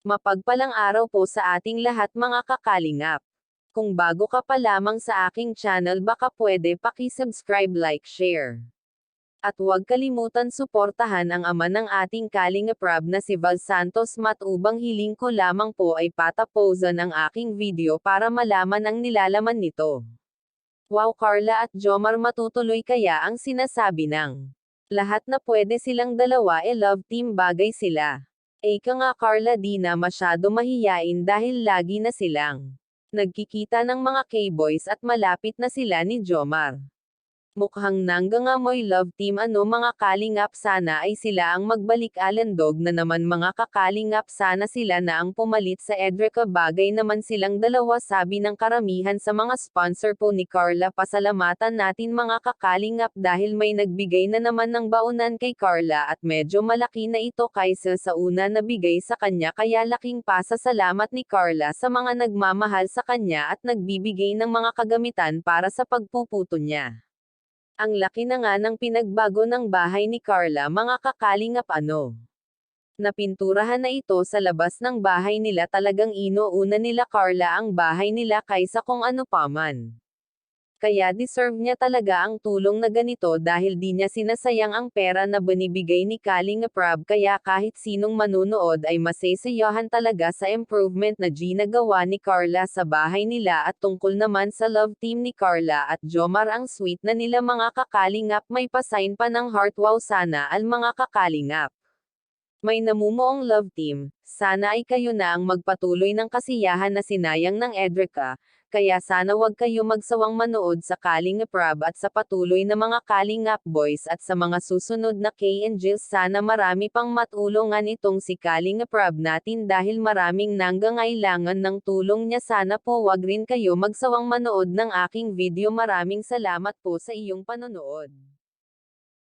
Mapagpalang araw po sa ating lahat mga kakalingap. Kung bago ka pa lamang sa aking channel baka pwede paki-subscribe, like, share. At huwag kalimutan suportahan ang ama ng ating Kalingap Rob na si Val Santos matubang hiling ko lamang po ay pataposan ang aking video para malaman ang nilalaman nito. Wow, Carla at Jomar matutuloy kaya ang sinasabi ng lahat na pwede silang dalawa love team bagay sila. Eka nga Carla di na masyado mahiyain dahil lagi na silang nagkikita ng mga K-boys at malapit na sila ni Jomar. Mukhang nanggangamoy love team mga kalingap sana ay sila ang magbalik alandog na naman mga kakalingap sana sila na ang pumalit sa Edrica bagay naman silang dalawa sabi ng karamihan sa mga sponsor po ni Carla pasalamatan natin mga kakalingap dahil may nagbigay na naman ng baunan kay Carla at medyo malaki na ito kaysa sa una na bigay sa kanya kaya laking pasasalamat ni Carla sa mga nagmamahal sa kanya at nagbibigay ng mga kagamitan para sa pagpuputo niya. Ang laki na nga ng pinagbago ng bahay ni Carla mga kakalingap Napinturahan na ito sa labas ng bahay nila talagang inuuna nila Carla ang bahay nila kaysa kung ano paman. Kaya deserve niya talaga ang tulong na ganito dahil di niya sinasayang ang pera na binibigay ni Kalingap Rob kaya kahit sinong manunood ay masasayahan talaga sa improvement na ginagawa ni Carla sa bahay nila at tungkol naman sa love team ni Carla at Jomar ang sweet na nila mga kakalingap may pasign pa ng heart wow sana al mga kakalingap. May namumuong love team, sana ay kayo na ang magpatuloy ng kasiyahan na sinayang ng Edrica, kaya sana wag kayo magsawang manood sa Kalingap Rob at sa patuloy na mga Kalingap Boys at sa mga susunod na K&Jills sana marami pang matulungan itong si Kalingap Rob natin dahil maraming nangangailangan ng tulong niya sana po wag rin kayo magsawang manood ng aking video maraming salamat po sa iyong panonood.